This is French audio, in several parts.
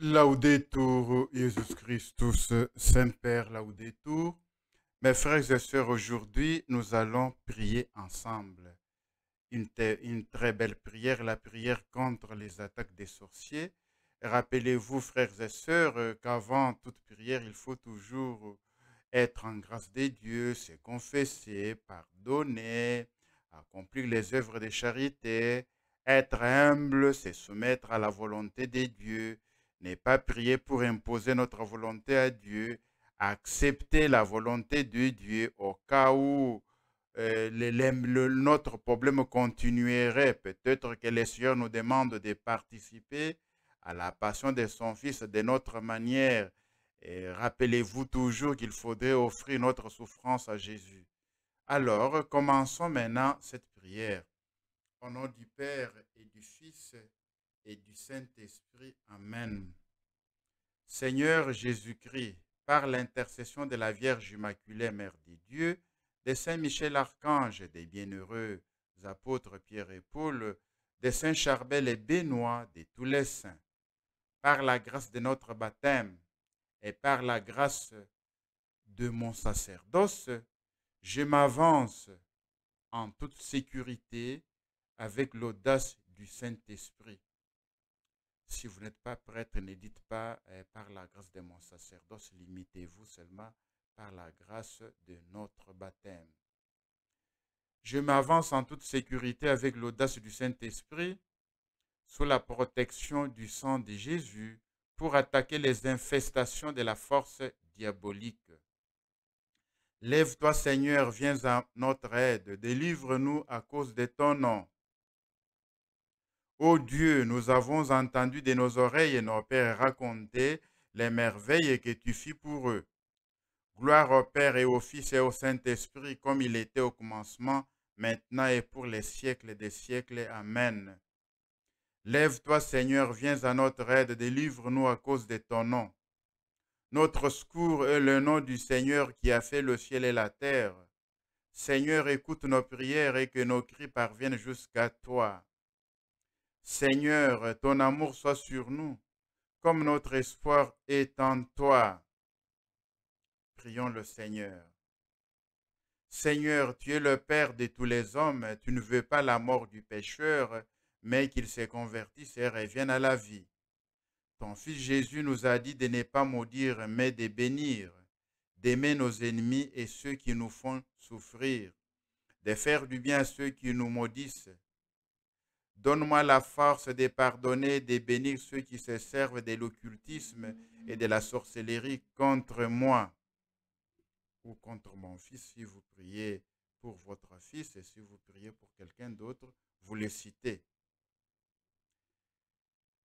Laudetur Jesus Christus, Saint-Père Laudetur. Mes frères et sœurs, aujourd'hui, nous allons prier ensemble. Une très belle prière, la prière contre les attaques des sorciers. Rappelez-vous, frères et sœurs, qu'avant toute prière, il faut toujours être en grâce des dieux, se confesser, pardonner, accomplir les œuvres de charité, être humble, se soumettre à la volonté des dieux, ne pas prier pour imposer notre volonté à Dieu, accepter la volonté de Dieu au cas où notre problème continuerait. Peut-être que le Seigneur nous demande de participer à la passion de son Fils de notre manière. Et rappelez-vous toujours qu'il faudrait offrir notre souffrance à Jésus. Alors, commençons maintenant cette prière. Au nom du Père et du Fils et du Saint-Esprit. Amen. Seigneur Jésus-Christ, par l'intercession de la Vierge Immaculée, Mère de Dieu, de Saint Michel Archange, des bienheureux apôtres Pierre et Paul, de Saint Charbel et Benoît, de tous les saints, par la grâce de notre baptême et par la grâce de mon sacerdoce, je m'avance en toute sécurité avec l'audace du Saint-Esprit. Si vous n'êtes pas prêtre, ne dites pas par la grâce de mon sacerdoce, limitez-vous seulement par la grâce de notre baptême. Je m'avance en toute sécurité avec l'audace du Saint-Esprit, sous la protection du sang de Jésus, pour attaquer les infestations de la force diabolique. Lève-toi, Seigneur, viens à notre aide, délivre-nous à cause de ton nom. Ô Dieu, nous avons entendu de nos oreilles nos pères raconter les merveilles que tu fis pour eux. Gloire au Père et au Fils et au Saint-Esprit, comme il était au commencement, maintenant et pour les siècles des siècles. Amen. Lève-toi, Seigneur, viens à notre aide, délivre-nous à cause de ton nom. Notre secours est le nom du Seigneur qui a fait le ciel et la terre. Seigneur, écoute nos prières et que nos cris parviennent jusqu'à toi. Seigneur, ton amour soit sur nous, comme notre espoir est en toi. Prions le Seigneur. Seigneur, tu es le Père de tous les hommes, tu ne veux pas la mort du pécheur, mais qu'il se convertisse et revienne à la vie. Ton Fils Jésus nous a dit de ne pas maudire, mais de bénir, d'aimer nos ennemis et ceux qui nous font souffrir, de faire du bien à ceux qui nous maudissent. Donne-moi la force de pardonner et de bénir ceux qui se servent de l'occultisme et de la sorcellerie contre moi ou contre mon fils. Si vous priez pour votre fils et si vous priez pour quelqu'un d'autre, vous le citez.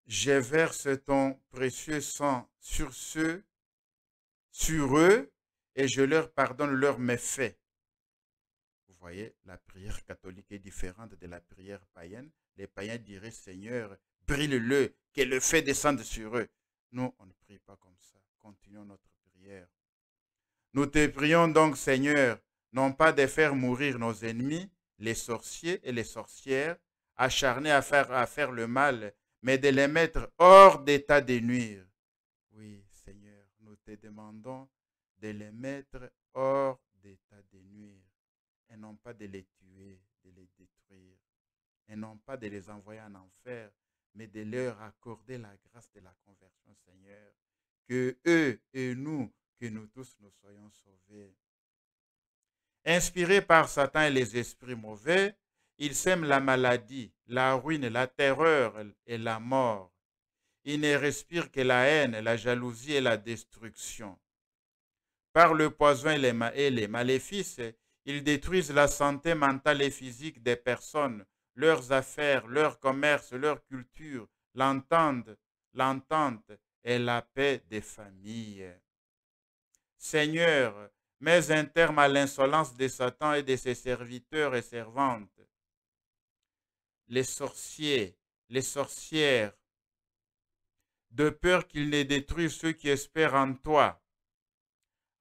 Je verse ton précieux sang sur eux, et je leur pardonne leurs méfaits. Vous voyez, la prière catholique est différente de la prière païenne. Les païens diraient, Seigneur, brille-le, que le feu descende sur eux. Nous, on ne prie pas comme ça. Continuons notre prière. Nous te prions donc, Seigneur, non pas de faire mourir nos ennemis, les sorciers et les sorcières, acharnés à faire le mal, mais de les mettre hors d'état de nuire. Oui, Seigneur, nous te demandons de les mettre hors d'état de nuire, et non pas de les tuer, de les détruire, et non pas de les envoyer en enfer, mais de leur accorder la grâce de la conversion, Seigneur, que eux et nous, que nous tous nous soyons sauvés. Inspirés par Satan et les esprits mauvais, ils sèment la maladie, la ruine, la terreur et la mort. Ils ne respirent que la haine, la jalousie et la destruction. Par le poison et les maléfices, ils détruisent la santé mentale et physique des personnes, leurs affaires, leur commerce, leur culture, l'entente et la paix des familles. Seigneur, mets un terme à l'insolence de Satan et de ses serviteurs et servantes. Les sorciers, les sorcières, de peur qu'ils ne détruisent ceux qui espèrent en toi.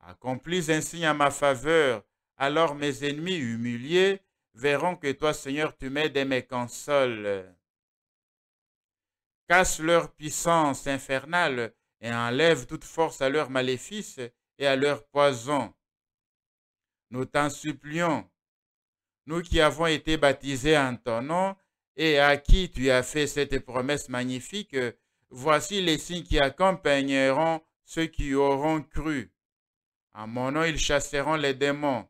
Accomplis un signe à ma faveur, alors mes ennemis humiliés verront que toi, Seigneur, tu m'aides et me consoles. casse leur puissance infernale et enlève toute force à leurs maléfices et à leurs poisons. Nous t'en supplions, nous qui avons été baptisés en ton nom et à qui tu as fait cette promesse magnifique, voici les signes qui accompagneront ceux qui auront cru. En mon nom, ils chasseront les démons.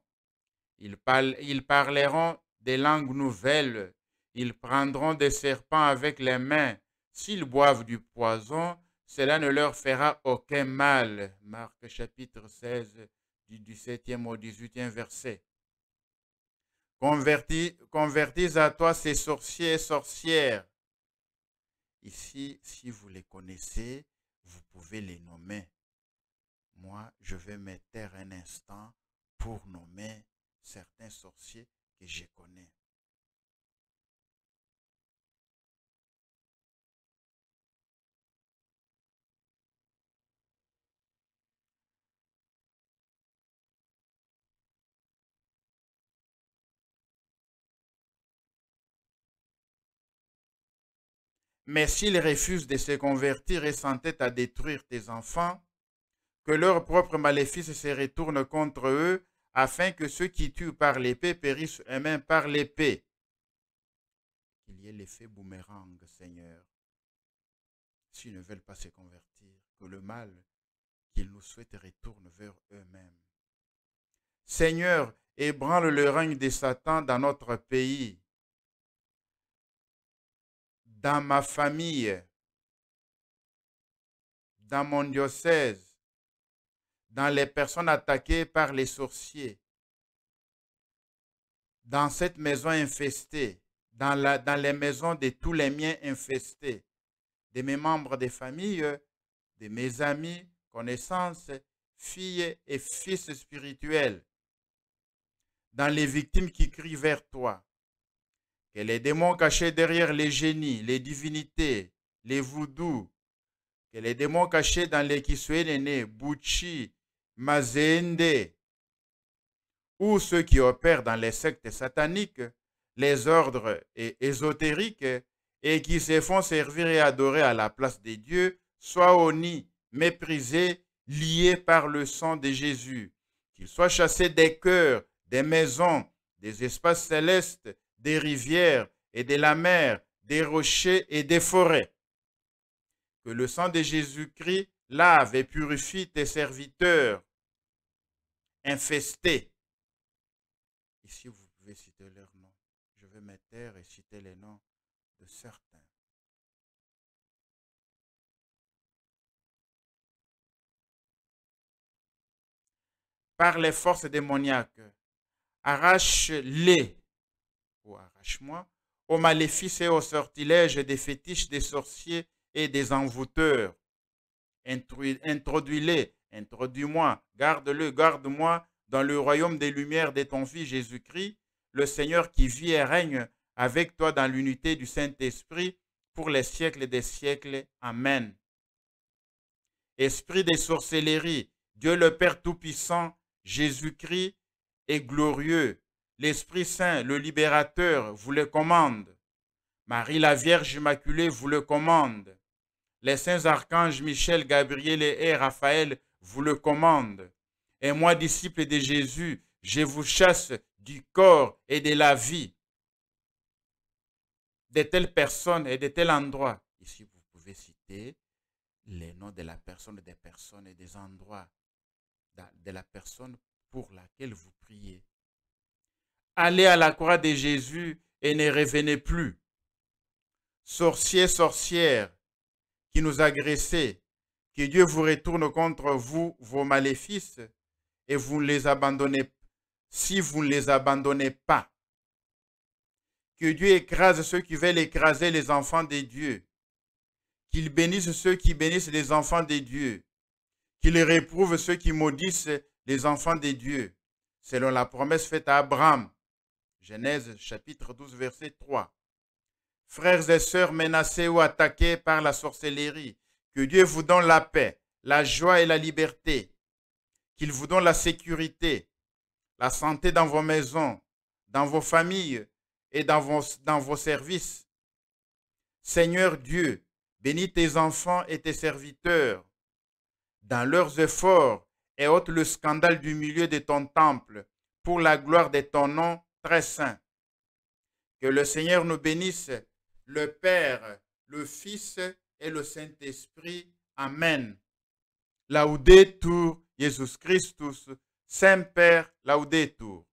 Ils parleront des langues nouvelles. Ils prendront des serpents avec les mains. S'ils boivent du poison, cela ne leur fera aucun mal. Marc chapitre 16, du 17e au 18e verset. Convertis à toi ces sorciers et sorcières. Ici, si vous les connaissez, vous pouvez les nommer. Moi, je vais me taire un instant pour nommer certains sorciers que je connais. Mais s'ils refusent de se convertir et s'entêtent à détruire tes enfants, que leur propre maléfice se retourne contre eux, afin que ceux qui tuent par l'épée périssent eux-mêmes par l'épée. Qu'il y ait l'effet boomerang, Seigneur. S'ils ne veulent pas se convertir, que le mal qu'ils nous souhaitent retourne vers eux-mêmes. Seigneur, ébranle le règne de Satan dans notre pays, dans ma famille, dans mon diocèse, dans les personnes attaquées par les sorciers, dans cette maison infestée, dans les maisons de tous les miens infestés, de mes membres de famille, de mes amis, connaissances, filles et fils spirituels, dans les victimes qui crient vers toi. Que les démons cachés derrière les génies, les divinités, les voodoo, que les démons cachés dans les Kiswenene, Buchi, Mazende, ou ceux qui opèrent dans les sectes sataniques, les ordres ésotériques, et qui se font servir et adorer à la place des dieux, soient honnis, méprisés, liés par le sang de Jésus, qu'ils soient chassés des cœurs, des maisons, des espaces célestes, des rivières et de la mer, des rochers et des forêts. Que le sang de Jésus-Christ lave et purifie tes serviteurs infestés. Ici, vous pouvez citer leurs noms. Je vais me taire et citer les noms de certains. Par les forces démoniaques, arrache-les, ou arrache-moi, aux maléfices et aux sortilèges des fétiches des sorciers et des envoûteurs. Introduis-les, introduis-moi, garde-le, garde-moi dans le royaume des lumières de ton Fils Jésus-Christ, le Seigneur qui vit et règne avec toi dans l'unité du Saint-Esprit pour les siècles des siècles. Amen. Esprit des sorcelleries, Dieu le Père Tout-Puissant, Jésus-Christ est glorieux. L'Esprit Saint, le Libérateur, vous le commande. Marie la Vierge Immaculée vous le commande. Les saints archanges Michel, Gabriel et Raphaël vous le commandent. Et moi, disciple de Jésus, je vous chasse du corps et de la vie de telles personnes et de tels endroits. Ici, vous pouvez citer les noms de la personne, des personnes et des endroits de la personne pour laquelle vous priez. Allez à la croix de Jésus et ne revenez plus. Sorciers, sorcières, qui nous agressez, que Dieu vous retourne contre vous vos maléfices et vous les abandonnez si vous ne les abandonnez pas. Que Dieu écrase ceux qui veulent écraser les enfants de Dieu. Qu'il bénisse ceux qui bénissent les enfants de Dieu. Qu'il réprouve ceux qui maudissent les enfants de Dieu, selon la promesse faite à Abraham. Genèse chapitre 12, verset 3. Frères et sœurs menacés ou attaqués par la sorcellerie, que Dieu vous donne la paix, la joie et la liberté. Qu'il vous donne la sécurité, la santé dans vos maisons, dans vos familles et dans vos services. Seigneur Dieu, Bénis tes enfants et tes serviteurs dans leurs efforts et ôte le scandale du milieu de ton temple pour la gloire de ton nom très saint. Que le Seigneur nous bénisse, le Père, le Fils et le Saint-Esprit. Amen. Laudetur Jesus Christus, Semper Laudetur.